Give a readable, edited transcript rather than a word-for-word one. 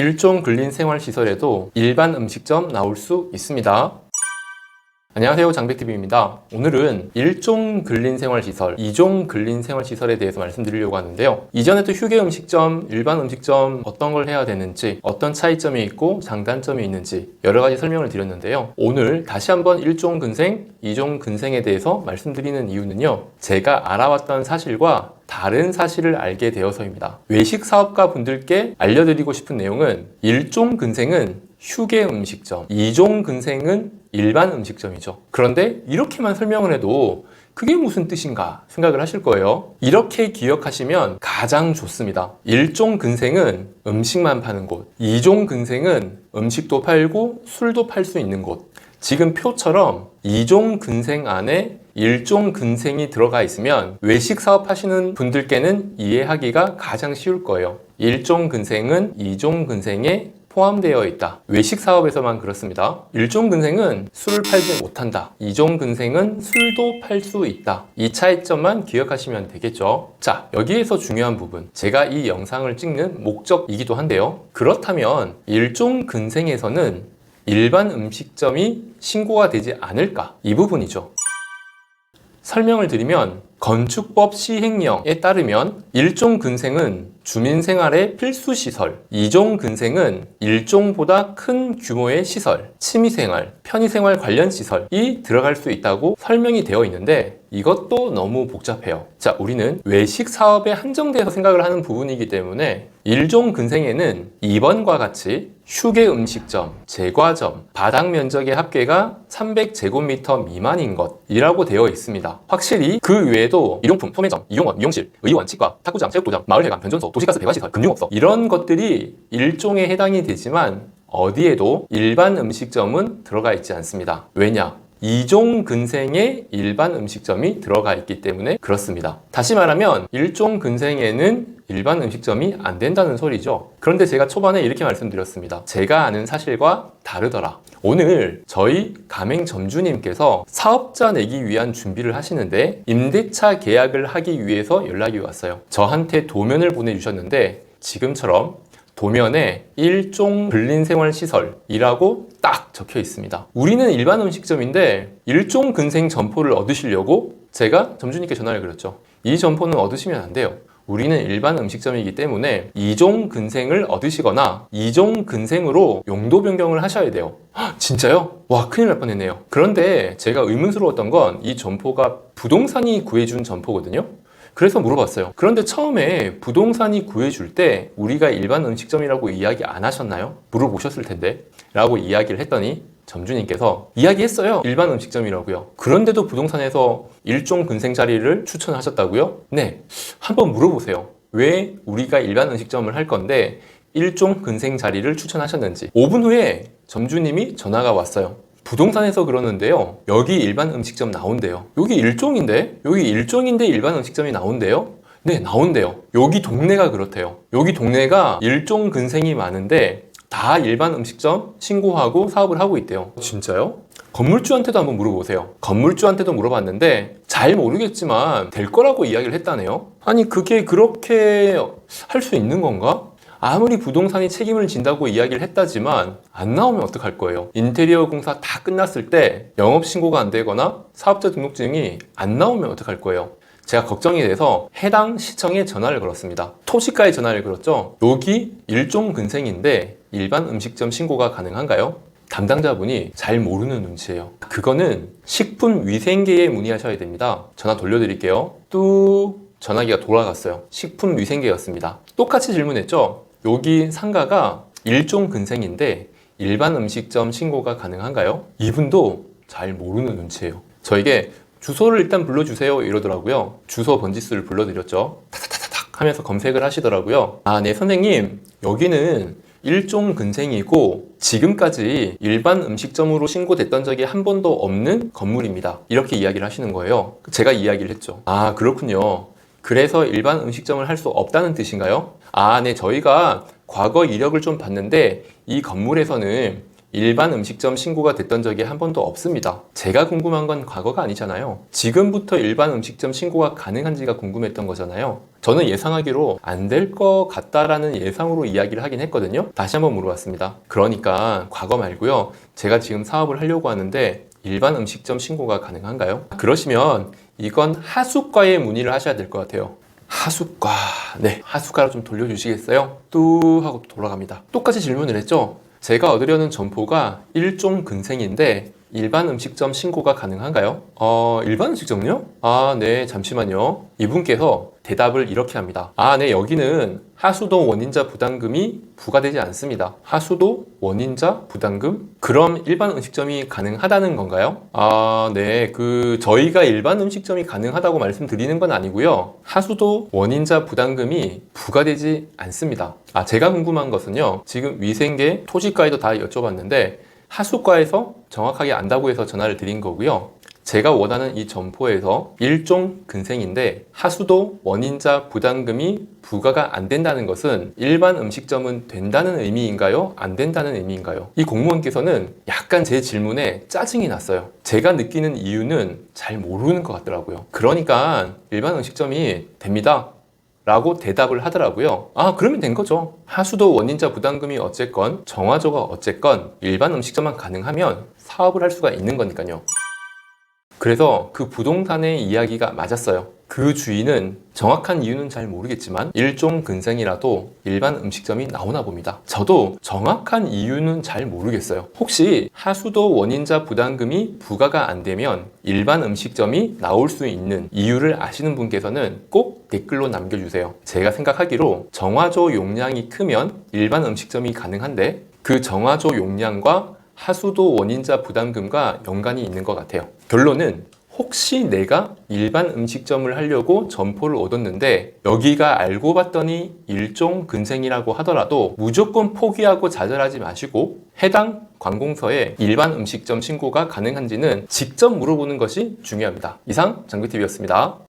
일종 근린생활시설에도 일반 음식점 나올 수 있습니다. 안녕하세요, 장백TV입니다. 오늘은 일종 근린생활시설, 이종 근린생활시설에 대해서 말씀드리려고 하는데요. 이전에도 휴게음식점, 일반 음식점 어떤 걸 해야 되는지, 어떤 차이점이 있고 장단점이 있는지 여러 가지 설명을 드렸는데요. 오늘 다시 한번 일종 근생, 이종 근생에 대해서 말씀드리는 이유는요. 제가 알아왔던 사실과 다른 사실을 알게 되어서입니다. 외식 사업가 분들께 알려드리고 싶은 내용은 일종 근생은 휴게 음식점, 이종 근생은 일반 음식점이죠. 그런데 이렇게만 설명을 해도 그게 무슨 뜻인가 생각을 하실 거예요. 이렇게 기억하시면 가장 좋습니다. 일종 근생은 음식만 파는 곳, 이종 근생은 음식도 팔고 술도 팔 수 있는 곳. 지금 표처럼 이종 근생 안에 일종 근생이 들어가 있으면 외식 사업 하시는 분들께는 이해하기가 가장 쉬울 거예요. 일종 근생은 이종 근생에 포함되어 있다. 외식 사업에서만 그렇습니다. 일종 근생은 술을 팔지 못한다. 이종 근생은 술도 팔 수 있다. 이 차이점만 기억하시면 되겠죠. 자, 여기에서 중요한 부분. 제가 이 영상을 찍는 목적이기도 한데요. 그렇다면 일종 근생에서는 일반 음식점이 신고가 되지 않을까? 이 부분이죠. 설명을 드리면 건축법 시행령에 따르면 일종 근생은 주민생활의 필수시설, 이종 근생은 일종보다 큰 규모의 시설, 취미생활, 편의생활 관련 시설이 들어갈 수 있다고 설명이 되어 있는데 이것도 너무 복잡해요. 자, 우리는 외식 사업에 한정돼서 생각을 하는 부분이기 때문에 일종 근생에는 2번과 같이 휴게 음식점, 제과점, 바닥 면적의 합계가 300제곱미터 미만인 것이라고 되어 있습니다. 확실히 그 외에도 일용품, 소매점, 이용원, 미용실, 의원, 치과, 탁구장, 체육도장, 마을회관, 변전소, 도시가스 배관시설, 금융업소 이런 것들이 일종에 해당이 되지만 어디에도 일반 음식점은 들어가 있지 않습니다. 왜냐? 이종 근생에 일반 음식점이 들어가 있기 때문에 그렇습니다. 다시 말하면 일종 근생에는 일반 음식점이 안 된다는 소리죠. 그런데 제가 초반에 이렇게 말씀드렸습니다. 제가 아는 사실과 다르더라. 오늘 저희 가맹점주님께서 사업자 내기 위한 준비를 하시는데 임대차 계약을 하기 위해서 연락이 왔어요. 저한테 도면을 보내주셨는데 지금처럼 도면에 일종 근린생활시설이라고 딱 적혀 있습니다. 우리는 일반 음식점인데 일종 근생 점포를 얻으시려고 제가 점주님께 전화를 드렸죠. 이 점포는 얻으시면 안 돼요. 우리는 일반 음식점이기 때문에 이종 근생을 얻으시거나 이종 근생으로 용도 변경을 하셔야 돼요. 헉, 진짜요? 와, 큰일 날 뻔했네요. 그런데 제가 의문스러웠던 건 이 점포가 부동산이 구해준 점포거든요. 그래서 물어봤어요. 그런데 처음에 부동산이 구해줄 때 우리가 일반 음식점이라고 이야기 안 하셨나요? 물어보셨을 텐데 라고 이야기를 했더니 점주님께서 이야기했어요. 일반 음식점이라고요. 그런데도 부동산에서 일종 근생 자리를 추천하셨다고요? 네, 한번 물어보세요. 왜 우리가 일반 음식점을 할 건데 일종 근생 자리를 추천하셨는지. 5분 후에 점주님이 전화가 왔어요. 부동산에서 그러는데요. 여기 일반 음식점 나온대요. 여기 일종인데 일반 음식점이 나온대요. 네, 나온대요. 여기 동네가 그렇대요. 여기 동네가 일종 근생이 많은데 다 일반 음식점 신고하고 사업을 하고 있대요. 진짜요? 건물주한테도 한번 물어보세요. 건물주한테도 물어봤는데 잘 모르겠지만 될 거라고 이야기를 했다네요. 아니, 그게 그렇게 할 수 있는 건가? 아무리 부동산이 책임을 진다고 이야기를 했다지만 안 나오면 어떡할 거예요? 인테리어 공사 다 끝났을 때 영업신고가 안 되거나 사업자 등록증이 안 나오면 어떡할 거예요? 제가 걱정이 돼서 해당 시청에 전화를 걸었습니다. 토지가에 전화를 걸었죠. 여기 일종 근생인데 일반 음식점 신고가 가능한가요? 담당자분이 잘 모르는 눈치예요. 그거는 식품위생계에 문의하셔야 됩니다. 전화 돌려드릴게요. 뚝 전화기가 돌아갔어요. 식품위생계였습니다. 똑같이 질문했죠. 여기 상가가 일종 근생인데 일반 음식점 신고가 가능한가요? 이분도 잘 모르는 눈치예요. 저에게 주소를 일단 불러주세요 이러더라고요. 주소 번지수를 불러드렸죠. 타타타닥 하면서 검색을 하시더라고요. 아, 네 선생님, 여기는 일종 근생이고 지금까지 일반 음식점으로 신고됐던 적이 한 번도 없는 건물입니다. 이렇게 이야기를 하시는 거예요. 제가 이야기를 했죠. 아, 그렇군요. 그래서 일반 음식점을 할 수 없다는 뜻인가요? 아, 네, 저희가 과거 이력을 좀 봤는데 이 건물에서는 일반 음식점 신고가 됐던 적이 한 번도 없습니다. 제가 궁금한 건 과거가 아니잖아요. 지금부터 일반 음식점 신고가 가능한지가 궁금했던 거잖아요. 저는 예상하기로 안 될 것 같다라는 예상으로 이야기를 하긴 했거든요. 다시 한번 물어봤습니다. 그러니까 과거 말고요. 제가 지금 사업을 하려고 하는데 일반 음식점 신고가 가능한가요? 그러시면 이건 하수과에 문의를 하셔야 될 것 같아요. 하수과. 네, 하수과로 좀 돌려주시겠어요? 뚜 하고 돌아갑니다. 똑같이 질문을 했죠. 제가 얻으려는 점포가 일종 근생인데 일반 음식점 신고가 가능한가요? 일반 음식점요? 네, 잠시만요. 이분께서 대답을 이렇게 합니다. 네, 여기는 하수도 원인자 부담금이 부과되지 않습니다. 하수도 원인자 부담금? 그럼 일반 음식점이 가능하다는 건가요? 네, 저희가 일반 음식점이 가능하다고 말씀드리는 건 아니고요. 하수도 원인자 부담금이 부과되지 않습니다. 제가 궁금한 것은요. 지금 위생계, 토지과에도 다 여쭤봤는데 하수과에서 정확하게 안다고 해서 전화를 드린 거고요. 제가 원하는 이 점포에서 일종 근생인데 하수도 원인자 부담금이 부과가 안 된다는 것은 일반 음식점은 된다는 의미인가요? 안 된다는 의미인가요? 이 공무원께서는 약간 제 질문에 짜증이 났어요. 제가 느끼는 이유는 잘 모르는 것 같더라고요. 그러니까 일반 음식점이 됩니다 라고 대답을 하더라고요. 그러면 된 거죠. 하수도 원인자 부담금이 어쨌건 정화조가 어쨌건 일반 음식점만 가능하면 사업을 할 수가 있는 거니까요. 그래서 그 부동산의 이야기가 맞았어요. 그 주인은 정확한 이유는 잘 모르겠지만 일종 근생이라도 일반 음식점이 나오나 봅니다. 저도 정확한 이유는 잘 모르겠어요. 혹시 하수도 원인자 부담금이 부과가 안 되면 일반 음식점이 나올 수 있는 이유를 아시는 분께서는 꼭 댓글로 남겨주세요. 제가 생각하기로 정화조 용량이 크면 일반 음식점이 가능한데 그 정화조 용량과 하수도 원인자 부담금과 연관이 있는 것 같아요. 결론은 혹시 내가 일반 음식점을 하려고 점포를 얻었는데 여기가 알고 봤더니 일종 근생이라고 하더라도 무조건 포기하고 좌절하지 마시고 해당 관공서에 일반 음식점 신고가 가능한지는 직접 물어보는 것이 중요합니다. 이상 장비TV였습니다.